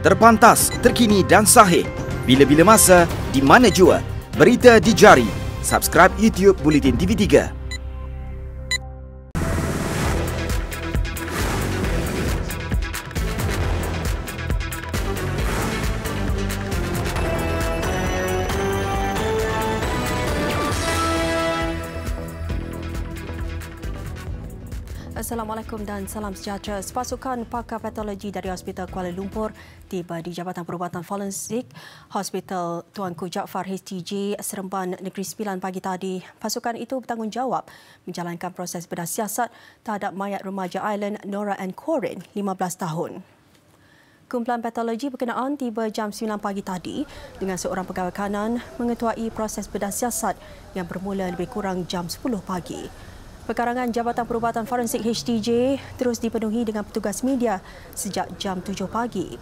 Terpantas, terkini dan sahih. Bila-bila masa, di mana jua. Berita di jari. Subscribe YouTube Bulletin TV3. Assalamualaikum dan salam sejahtera. Pasukan pakar patologi dari Hospital Kuala Lumpur tiba di Jabatan Perubatan Forensik Hospital Tuanku Jaafar HTJ Seremban Negeri Sembilan pagi tadi. Pasukan itu bertanggungjawab menjalankan proses bedah siasat terhadap mayat remaja Island Nora Ann Corin, 15 tahun. Kumpulan patologi berkenaan tiba jam 9 pagi tadi dengan seorang pegawai kanan mengetuai proses bedah siasat yang bermula lebih kurang jam 10 pagi. Pekarangan Jabatan Perubatan Forensik HTJ terus dipenuhi dengan petugas media sejak jam 7 pagi.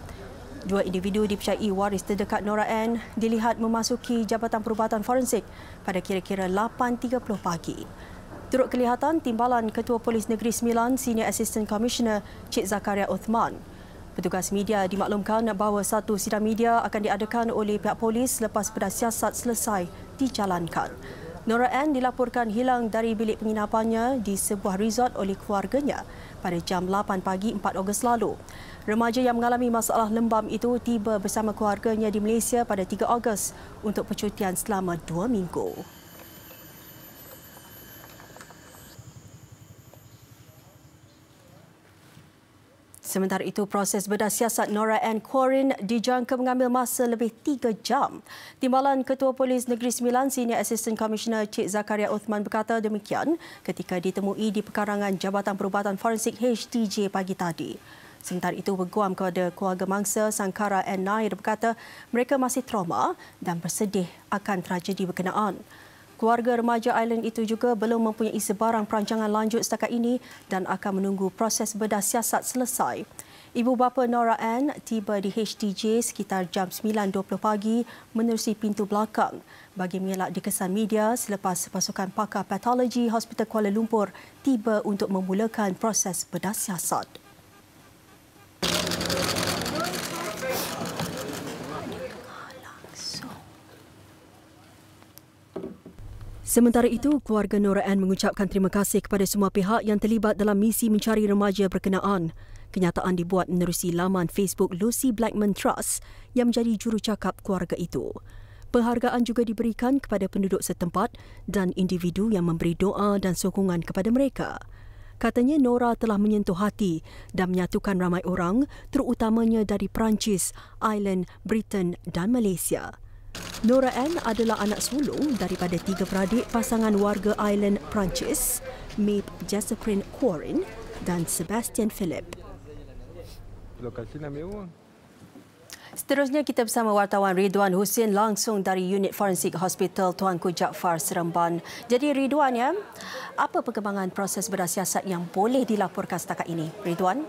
Dua individu dipercayai waris terdekat Nora Ann dilihat memasuki Jabatan Perubatan Forensik pada kira-kira 8.30 pagi. Turut kelihatan timbalan Ketua Polis Negeri Sembilan Senior Assistant Commissioner Cik Zakaria Uthman. Petugas media dimaklumkan bahawa satu sidang media akan diadakan oleh pihak polis selepas bedah siasat selesai dijalankan. Nora Ann dilaporkan hilang dari bilik penginapannya di sebuah resort oleh keluarganya pada jam 8 pagi 4 Ogos lalu. Remaja yang mengalami masalah lembam itu tiba bersama keluarganya di Malaysia pada 3 Ogos untuk percutian selama 2 minggu. Sementara itu, proses bedah siasat Nora Ann Corin dijangka mengambil masa lebih 3 jam. Timbalan Ketua Polis Negeri Sembilan Senior Assistant Commissioner Cik Zakaria Uthman berkata demikian ketika ditemui di pekarangan Jabatan Perubatan Forensik HTJ pagi tadi. Sementara itu, berguam kepada keluarga mangsa Sangkara Ann Nair berkata mereka masih trauma dan bersedih akan tragedi berkenaan. Keluarga remaja Island itu juga belum mempunyai sebarang perancangan lanjut setakat ini dan akan menunggu proses bedah siasat selesai. Ibu bapa Nora Ann tiba di HTJ sekitar jam 9.20 pagi menerusi pintu belakang bagi mengelak dikesan media selepas pasukan pakar patologi Hospital Kuala Lumpur tiba untuk memulakan proses bedah siasat. Sementara itu, keluarga Nora Ann mengucapkan terima kasih kepada semua pihak yang terlibat dalam misi mencari remaja berkenaan. Kenyataan dibuat menerusi laman Facebook Lucy Blackman Trust yang menjadi jurucakap keluarga itu. Penghargaan juga diberikan kepada penduduk setempat dan individu yang memberi doa dan sokongan kepada mereka. Katanya Nora telah menyentuh hati dan menyatukan ramai orang, terutamanya dari Perancis, Ireland, Britain dan Malaysia. Nora Ann adalah anak sulung daripada 3 beradik pasangan warga Ireland Perancis, Maeve Josephine Corin dan Sebastian Philip. Seterusnya kita bersama wartawan Ridwan Husin langsung dari Unit Forensik Hospital Tuanku Jaafar Seremban. Jadi Ridwan, ya, apa perkembangan proses bedah siasat yang boleh dilaporkan setakat ini? Ridwan?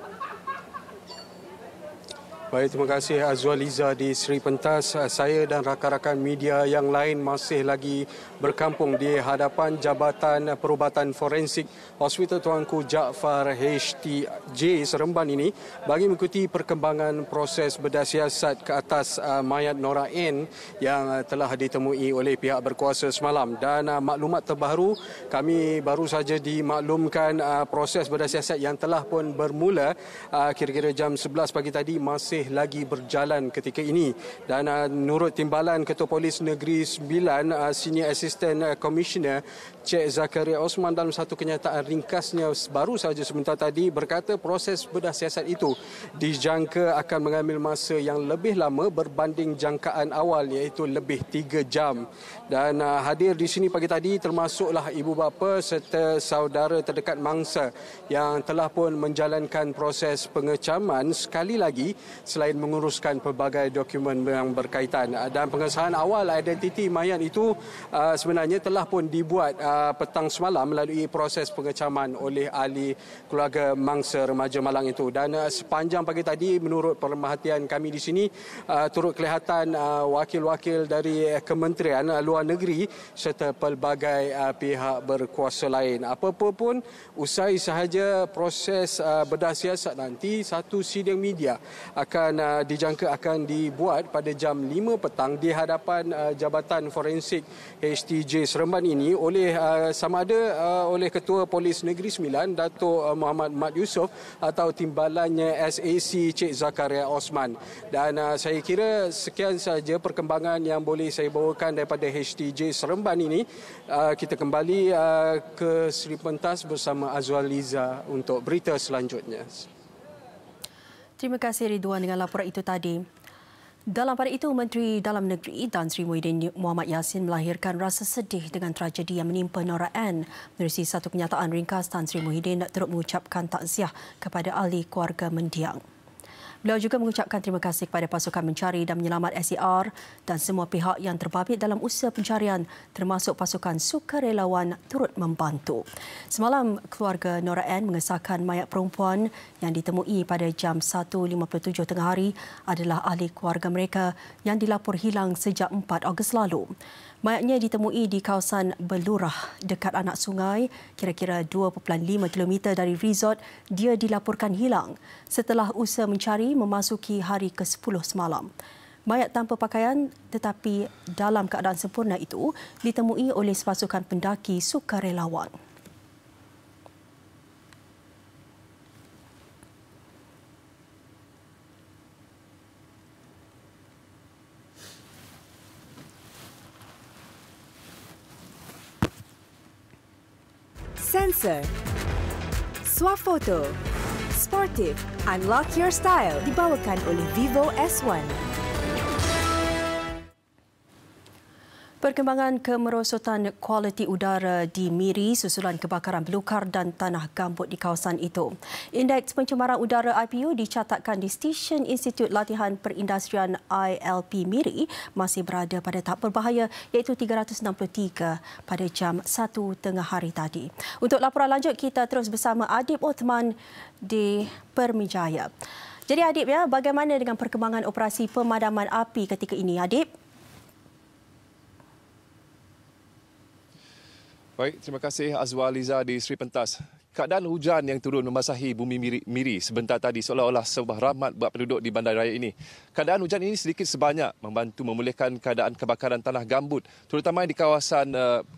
Baik, terima kasih Azwaliza di Seri Pentas. Saya dan rakan-rakan media yang lain masih lagi berkampung di hadapan Jabatan Perubatan Forensik Hospital Tuanku Jaafar HTJ Seremban ini bagi mengikuti perkembangan proses bedah siasat ke atas mayat Nora Ann yang telah ditemui oleh pihak berkuasa semalam. Dan maklumat terbaru, kami baru saja dimaklumkan proses bedah siasat yang telah pun bermula kira-kira jam 11 pagi tadi masih lagi berjalan ketika ini. Dan menurut timbalan Ketua Polis Negeri Sembilan Senior Assistant Commissioner Cik Zakaria Uthman dalam satu kenyataan ringkasnya baru saja sebentar tadi berkata proses bedah siasat itu dijangka akan mengambil masa yang lebih lama berbanding jangkaan awal iaitu lebih 3 jam. Dan hadir di sini pagi tadi termasuklah ibu bapa serta saudara terdekat mangsa yang telah pun menjalankan proses pengecaman sekali lagi selain menguruskan pelbagai dokumen yang berkaitan. Dan pengesahan awal identiti mayat itu sebenarnya telah pun dibuat petang semalam melalui proses pengecaman oleh ahli keluarga mangsa remaja Malang itu. Dan sepanjang pagi tadi menurut pemerhatian kami di sini turut kelihatan wakil-wakil dari Kementerian Luar Negeri serta pelbagai pihak berkuasa lain. Apa-apa pun usai sahaja proses bedah siasat nanti, satu sidang media akan dijangka akan dibuat pada jam 5 petang di hadapan Jabatan Forensik HTJ Seremban ini oleh sama ada oleh Ketua Polis Negeri Sembilan Datuk Muhammad Mat Yusof atau timbalannya SAC Cik Zakaria Osman. Dan saya kira sekian saja perkembangan yang boleh saya bawakan daripada HTJ Seremban ini. Kita kembali ke Seri Pentas bersama Azwaliza untuk berita selanjutnya. Terima kasih Ridwan dengan laporan itu tadi. Dalam pada itu, Menteri Dalam Negeri Tan Sri Muhyiddin Mohamad Yassin melahirkan rasa sedih dengan tragedi yang menimpa Nora Ann. Menerusi satu kenyataan ringkas, Tan Sri Muhyiddin turut mengucapkan takziah kepada ahli keluarga mendiang. Beliau juga mengucapkan terima kasih kepada pasukan mencari dan menyelamat SAR dan semua pihak yang terbabit dalam usaha pencarian termasuk pasukan sukarelawan turut membantu. Semalam, keluarga Nora Ann mengesahkan mayat perempuan yang ditemui pada jam 1.57 tengah hari adalah ahli keluarga mereka yang dilapor hilang sejak 4 Ogos lalu. Mayatnya ditemui di kawasan Belurah dekat anak sungai, kira-kira 2.5 km dari resort. Dia dilaporkan hilang setelah usaha mencari memasuki hari ke-10 semalam. Mayat tanpa pakaian tetapi dalam keadaan sempurna itu ditemui oleh sepasukan pendaki sukarelawan. Sensor, Swafoto, Sportif, Unlock Your Style dibawakan oleh Vivo S1. Perkembangan kemerosotan kualiti udara di Miri susulan kebakaran belukar dan tanah gambut di kawasan itu. Indeks pencemaran udara IPU dicatatkan di Stesen Institut Latihan Perindustrian ILP Miri masih berada pada tahap berbahaya iaitu 363 pada jam 1 tengah hari tadi. Untuk laporan lanjut kita terus bersama Adib Othman di Permijaya. Jadi Adib, ya, bagaimana dengan perkembangan operasi pemadaman api ketika ini, Adib? Baik, terima kasih Azwaliza di Seri Pentas. Keadaan hujan yang turun membasahi bumi Miri sebentar tadi seolah-olah sebuah rahmat buat penduduk di bandaraya ini. Keadaan hujan ini sedikit sebanyak membantu memulihkan keadaan kebakaran tanah gambut, terutama di kawasan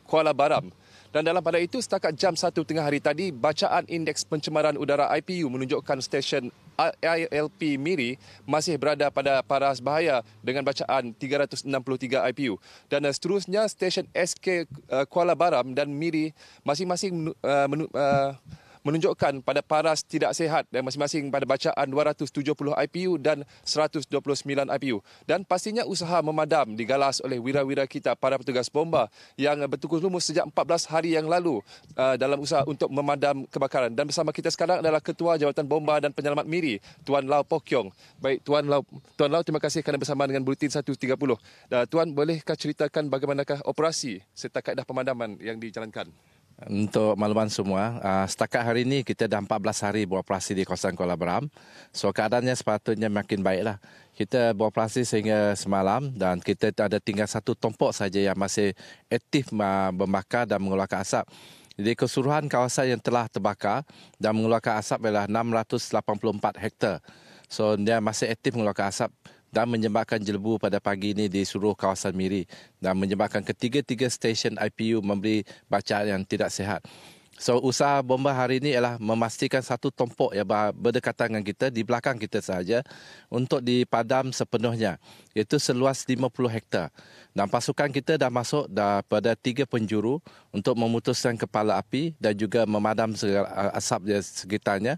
Kuala Baram. Dan dalam pada itu, setakat jam 1 tengah hari tadi, bacaan indeks pencemaran udara IPU menunjukkan stesen ILP Miri masih berada pada paras bahaya dengan bacaan 363 IPU. Dan seterusnya, stesen SK Kuala Baram dan Miri masing-masing menunjukkan pada paras tidak sihat dan masing-masing pada bacaan 270 IPU dan 129 IPU. Dan pastinya usaha memadam digalas oleh wira-wira kita, para petugas bomba yang bertugas lumus sejak 14 hari yang lalu dalam usaha untuk memadam kebakaran. Dan bersama kita sekarang adalah Ketua Jawatan Bomba dan Penyelamat Miri, Tuan Lau Pokyong. Baik, Tuan Lau, terima kasih kerana bersama dengan Buletin 130. Tuan, bolehkah ceritakan bagaimanakah operasi serta kaedah pemadaman yang dijalankan? Untuk makluman semua, setakat hari ini kita dah 14 hari beroperasi di kawasan Kuala Baram. So keadaannya sepatutnya makin baiklah. Kita beroperasi sehingga semalam dan kita ada tinggal satu tompok saja yang masih aktif membakar dan mengeluarkan asap. Jadi keseluruhan kawasan yang telah terbakar dan mengeluarkan asap adalah 684 hektar. So dia masih aktif mengeluarkan asap dan menyebabkan jelebu pada pagi ini di seluruh kawasan Miri dan menyebabkan ketiga-tiga stesen IPU memberi bacaan yang tidak sihat. So usaha bomba hari ini ialah memastikan satu tompok yang berdekatan dengan kita, di belakang kita sahaja, untuk dipadam sepenuhnya, iaitu seluas 50 hektar. Dan pasukan kita dah masuk pada 3 penjuru untuk memutuskan kepala api dan juga memadam asap di sekitarnya.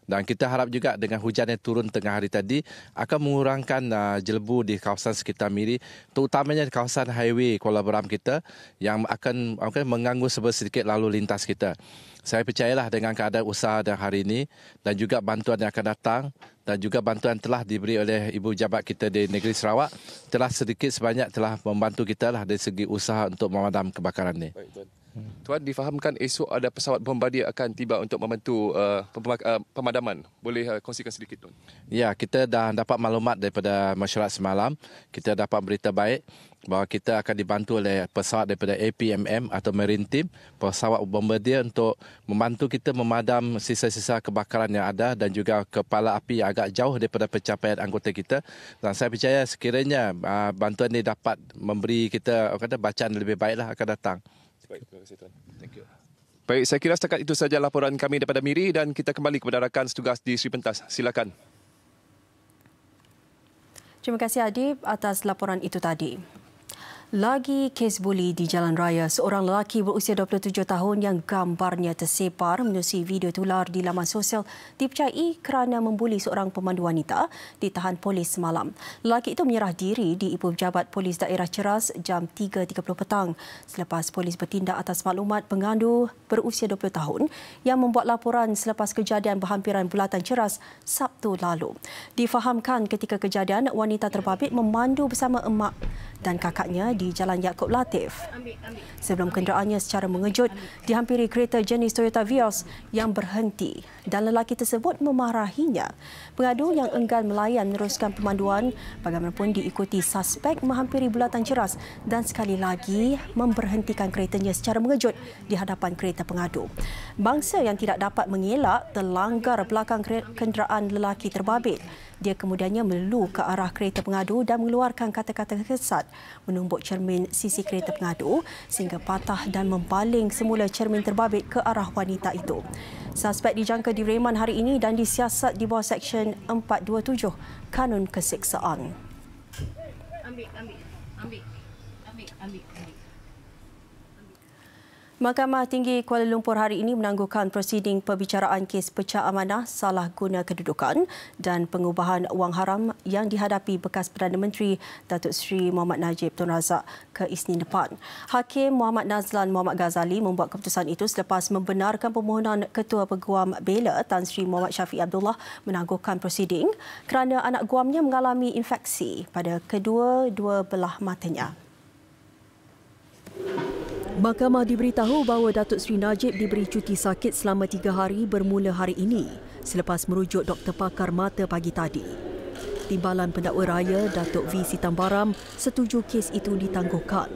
Dan kita harap juga dengan hujan yang turun tengah hari tadi akan mengurangkan jelebu di kawasan sekitar Miri, terutamanya di kawasan highway Kuala Baram kita yang akan mengganggu sedikit lalu lintas kita. Saya percayalah dengan keadaan usaha dan hari ini dan juga bantuan yang akan datang dan juga bantuan telah diberi oleh Ibu Jabat kita di Negeri Sarawak telah sedikit sebanyak telah membantu kita lah dari segi usaha untuk memadam kebakaran ini. Baik, Tuan. Tuan, difahamkan esok ada pesawat bombardier akan tiba untuk membantu pemadaman. Boleh kongsikan sedikit, Tuan? Ya, kita dah dapat maklumat daripada masyarakat semalam. Kita dapat berita baik bahawa kita akan dibantu oleh pesawat daripada APMM atau Marine Team, pesawat bombardier untuk membantu kita memadam sisa-sisa kebakaran yang ada dan juga kepala api yang agak jauh daripada pencapaian anggota kita. Dan saya percaya sekiranya bantuan ini dapat memberi kita bacaan lebih baiklah akan datang. Baik, terima kasih Tuan. Thank you. Baik, saya kira setakat itu saja laporan kami daripada Miri dan kita kembali kepada rakan setugas di Sri Pentas. Silakan. Terima kasih Adib atas laporan itu tadi. Lagi kes buli di jalan raya, seorang lelaki berusia 27 tahun yang gambarnya tersebar menerusi video tular di laman sosial dipercayai kerana membuli seorang pemandu wanita ditahan polis semalam. Lelaki itu menyerah diri di Ibu Pejabat Polis Daerah Ceras jam 3.30 petang selepas polis bertindak atas maklumat pengandu berusia 20 tahun yang membuat laporan selepas kejadian berhampiran Bulatan Ceras Sabtu lalu. Difahamkan ketika kejadian, wanita terbabit memandu bersama emak dan kakaknya di Jalan Yaakob Latif. Sebelum kenderaannya secara mengejut dihampiri kereta jenis Toyota Vios yang berhenti dan lelaki tersebut memarahinya. Pengadu yang enggan melayan meneruskan pemanduan bagaimanapun diikuti suspek menghampiri Bulatan Ceras dan sekali lagi memberhentikan keretanya secara mengejut di hadapan kereta pengadu. Bangsa yang tidak dapat mengelak terlanggar belakang kenderaan lelaki terbabit. Dia kemudiannya melulu ke arah kereta pengadu dan mengeluarkan kata-kata kesat menumbuk cermin sisi kereta pengadu sehingga patah dan membaling semula cermin terbabit ke arah wanita itu. Suspek dijangka direman hari ini dan disiasat di bawah Seksyen 427 Kanun Keseksaan. Ambil. Mahkamah Tinggi Kuala Lumpur hari ini menangguhkan prosiding perbicaraan kes pecah amanah salah guna kedudukan dan pengubahan wang haram yang dihadapi bekas Perdana Menteri Datuk Seri Muhammad Najib Tun Razak ke Isnin depan. Hakim Muhammad Nazlan Muhammad Ghazali membuat keputusan itu selepas membenarkan permohonan Ketua Peguam Bela Tan Sri Muhammad Syafiq Abdullah menangguhkan prosiding kerana anak guamnya mengalami infeksi pada kedua-dua belah matanya. Mahkamah diberitahu bahawa Datuk Seri Najib diberi cuti sakit selama 3 hari bermula hari ini selepas merujuk doktor pakar mata pagi tadi. Timbalan Pendakwa Raya Datuk V. Sitambaram setuju kes itu ditangguhkan.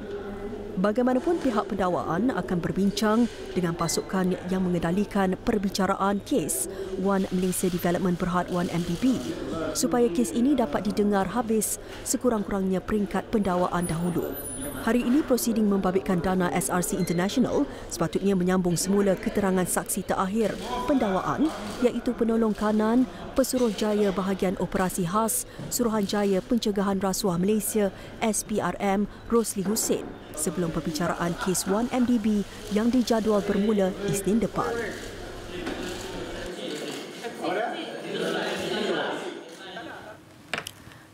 Bagaimanapun pihak pendakwaan akan berbincang dengan pasukan yang mengendalikan perbicaraan kes One Malaysia Development Berhad 1MDB supaya kes ini dapat didengar habis sekurang-kurangnya peringkat pendakwaan dahulu. Hari ini prosiding membabitkan dana SRC International sepatutnya menyambung semula keterangan saksi terakhir pendakwaan iaitu penolong kanan Pesuruhjaya Bahagian Operasi Khas Suruhanjaya Pencegahan Rasuah Malaysia SPRM Rosli Hussein sebelum perbicaraan kes 1MDB yang dijadual bermula Isnin depan.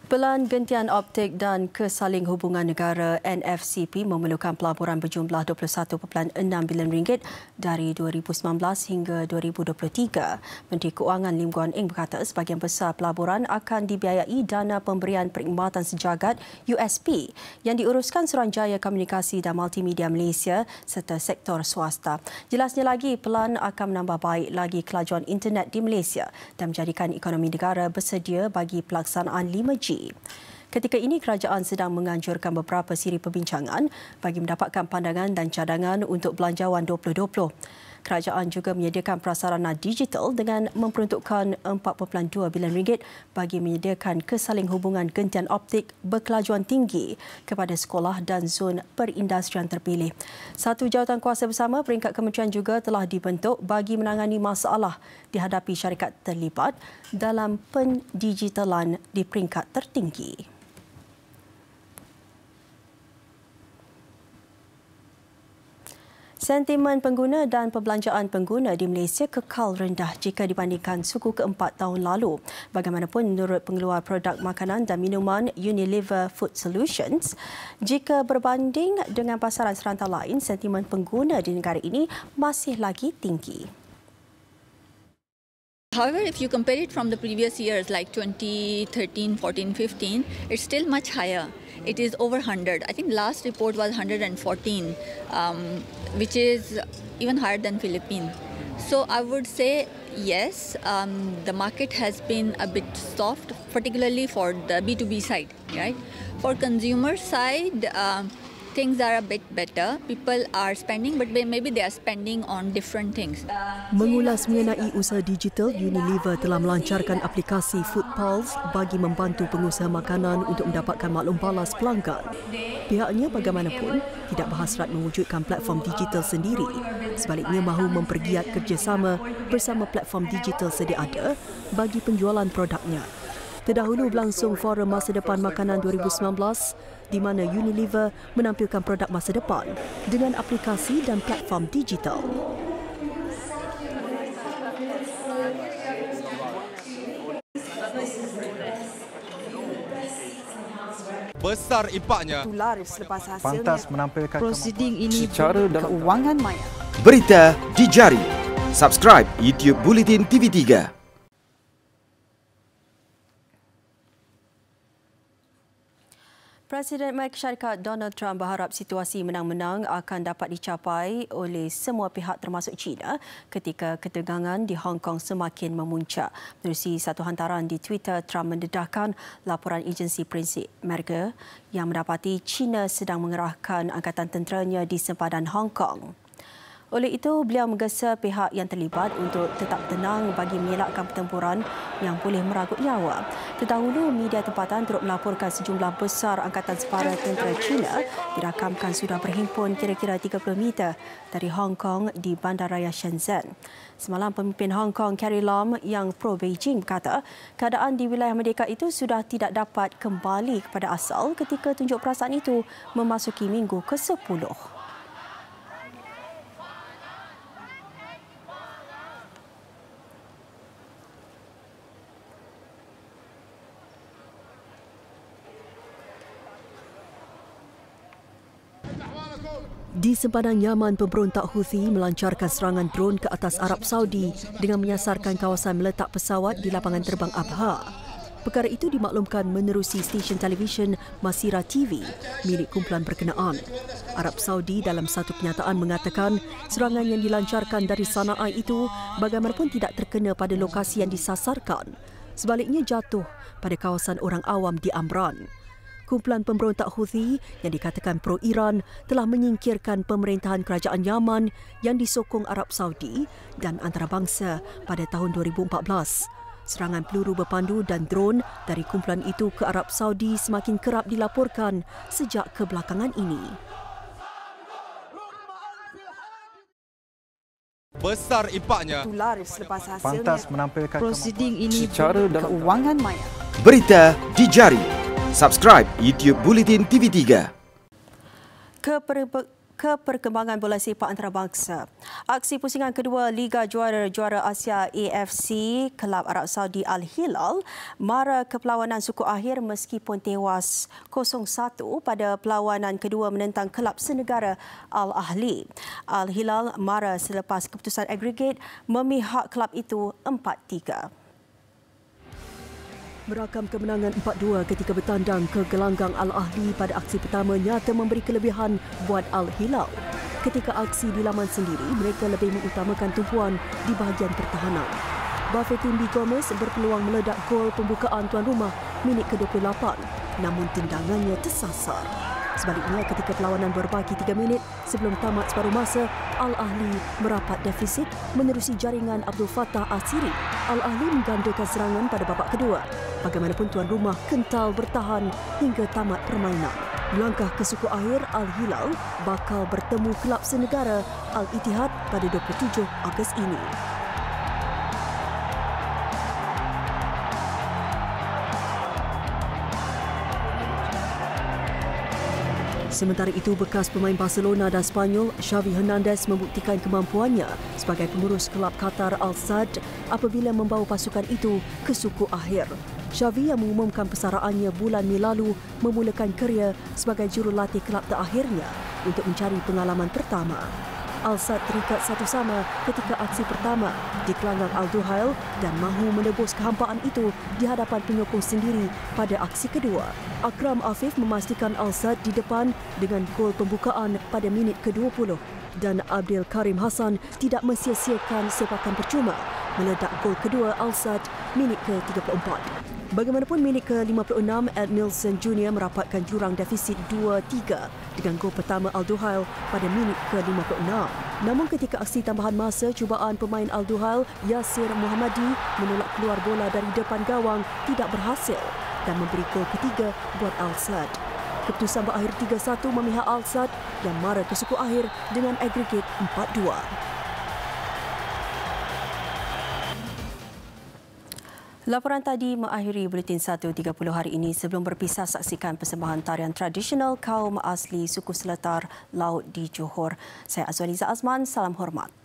Pelan Gentian Optik dan Kesaling Hubungan Negara NFCP memerlukan pelaburan berjumlah 21.6 bilion ringgit dari 2019 hingga 2023. Menteri Keuangan Lim Guan Eng berkata sebahagian besar pelaburan akan dibiayai dana pemberian perkhidmatan sejagat USP yang diuruskan Suruhanjaya Komunikasi dan Multimedia Malaysia serta sektor swasta. Jelasnya lagi, pelan akan menambah baik lagi kelajuan internet di Malaysia dan menjadikan ekonomi negara bersedia bagi pelaksanaan 5G. Ketika ini, kerajaan sedang menganjurkan beberapa siri perbincangan bagi mendapatkan pandangan dan cadangan untuk Belanjawan 2020. Kerajaan juga menyediakan prasarana digital dengan memperuntukkan 4.2 bilion ringgit bagi menyediakan kesaling hubungan gentian optik berkelajuan tinggi kepada sekolah dan zon perindustrian terpilih. Satu jawatan kuasa bersama peringkat kementerian juga telah dibentuk bagi menangani masalah dihadapi syarikat terlibat dalam pendigitalan di peringkat tertinggi. Sentimen pengguna dan perbelanjaan pengguna di Malaysia kekal rendah jika dibandingkan suku keempat tahun lalu. Bagaimanapun, menurut pengeluar produk makanan dan minuman Unilever Food Solutions, jika berbanding dengan pasaran serantau lain, sentimen pengguna di negara ini masih lagi tinggi. However, if you compare it from the previous years like 2013, 14, 15, it's still much higher. It is over 100. I think last report was 114, which is even higher than Philippines. So I would say yes, the market has been a bit soft, particularly for the B2B side, right? For consumer side, things are a bit better. People are spending, but maybe they are spending on different things. Mengulas mengenai usaha digital, Unilever telah melancarkan aplikasi Food Pulse bagi membantu pengusaha makanan untuk mendapatkan maklum balas pelanggan. Pihaknya bagaimanapun tidak berhasrat mewujudkan platform digital sendiri. Sebaliknya mahu mempergiat kerjasama bersama platform digital sedia ada bagi penjualan produknya. Terdahulu berlangsung Forum Masa Depan Makanan 2019 di mana Unilever menampilkan produk masa depan dengan aplikasi dan platform digital. Besar impaknya. Tular selepas hasilnya. Pantas menampilkan prosiding ini keuangan maya. Berita di jari. Subscribe YouTube Bulletin TV3. Presiden Amerika Syarikat Donald Trump berharap situasi menang-menang akan dapat dicapai oleh semua pihak termasuk China ketika ketegangan di Hong Kong semakin memuncak. Menerusi satu hantaran di Twitter, Trump mendedahkan laporan agensi prinsip Amerika yang mendapati China sedang mengerahkan angkatan tenteranya di sempadan Hong Kong. Oleh itu, beliau menggesa pihak yang terlibat untuk tetap tenang bagi mengelakkan pertempuran yang boleh meragut nyawa. Terdahulu, media tempatan turut melaporkan sejumlah besar angkatan separa tentera China dirakamkan sudah berhimpun kira-kira 30 meter dari Hong Kong di Bandaraya Shenzhen. Semalam, pemimpin Hong Kong Carrie Lam yang pro-Beijing berkata keadaan di wilayah merdeka itu sudah tidak dapat kembali kepada asal ketika tunjuk perasaan itu memasuki minggu ke-10. Di sempadan Yaman, pemberontak Houthi melancarkan serangan drone ke atas Arab Saudi dengan menyasarkan kawasan meletak pesawat di lapangan terbang Abha. Perkara itu dimaklumkan menerusi stesen televisyen Masirah TV milik kumpulan berkenaan. Arab Saudi dalam satu kenyataan mengatakan serangan yang dilancarkan dari Sana'a itu bagaimanapun tidak terkena pada lokasi yang disasarkan. Sebaliknya jatuh pada kawasan orang awam di Amran. Kumpulan pemberontak Houthi yang dikatakan pro-Iran telah menyingkirkan pemerintahan kerajaan Yaman yang disokong Arab Saudi dan antarabangsa pada tahun 2014. Serangan peluru berpandu dan drone dari kumpulan itu ke Arab Saudi semakin kerap dilaporkan sejak kebelakangan ini. Besar impaknya. Tular selepas hasilnya. Pantas menampilkan prosiding ini keuangan maya. Berita di jari. Subscribe YouTube Bulletin TV3. Keperkembangan bola sepak antarabangsa. Aksi pusingan kedua Liga Juara Asia AFC, Kelab Arab Saudi Al Hilal mara ke perlawanan suku akhir meskipun tewas 0-1 pada perlawanan kedua menentang Kelab Senegara Al Ahli. Al Hilal mara selepas keputusan agregat memihak kelab itu 4-3. Merakam kemenangan 4-2 ketika bertandang ke gelanggang Al Ahli pada aksi pertama nyata memberi kelebihan buat Al Hilal. Ketika aksi di laman sendiri, mereka lebih mengutamakan tumpuan di bahagian pertahanan. Bafetimbi Gomez berpeluang meledak gol pembukaan tuan rumah minit ke-28, namun tendangannya tersasar. Sebaliknya, ketika perlawanan berbaki 3 minit sebelum tamat separuh masa, Al Ahli merapat defisit menerusi jaringan Abdul Fattah Asiri. Al Ahli menggandakan serangan pada babak kedua. Bagaimanapun tuan rumah kental bertahan hingga tamat permainan. Melangkah ke suku akhir, Al Hilal bakal bertemu kelab senegara Al Ittihad pada 27 Ogos ini. Sementara itu, bekas pemain Barcelona dan Spanyol Xavi Hernandez membuktikan kemampuannya sebagai pengurus kelab Qatar Al Sadd apabila membawa pasukan itu ke suku akhir. Xavi yang mengumumkan persaraannya bulan Mei lalu memulakan kerjaya sebagai jurulatih kelab terakhirnya untuk mencari pengalaman pertama. Al Sadd terikat satu sama ketika aksi pertama di gelanggang Al Duhail dan mahu menebus kehampaan itu di hadapan penyokong sendiri pada aksi kedua. Akram Afif memastikan Al Sadd di depan dengan gol pembukaan pada minit ke-20. dan Abdul Karim Hassan tidak mensia-siakan sepakan percuma meledak gol kedua Al-Sadd minit ke-34. Bagaimanapun minit ke-56, Ed Milson Jr. merapatkan jurang defisit 2-3 dengan gol pertama Al-Duhail pada minit ke-56. Namun ketika aksi tambahan masa, cubaan pemain Al-Duhail Yasir Muhammadi menolak keluar bola dari depan gawang tidak berhasil dan memberi gol ketiga buat Al-Sadd. Keputusan berakhir 3-1 memihak Al-Sadd yang mara ke suku akhir dengan agregat 4-2. Laporan tadi mengakhiri Buletin 1.30 hari ini. Sebelum berpisah, saksikan persembahan tarian tradisional kaum asli suku Seletar Laut di Johor. Saya Azwaliza Azman, salam hormat.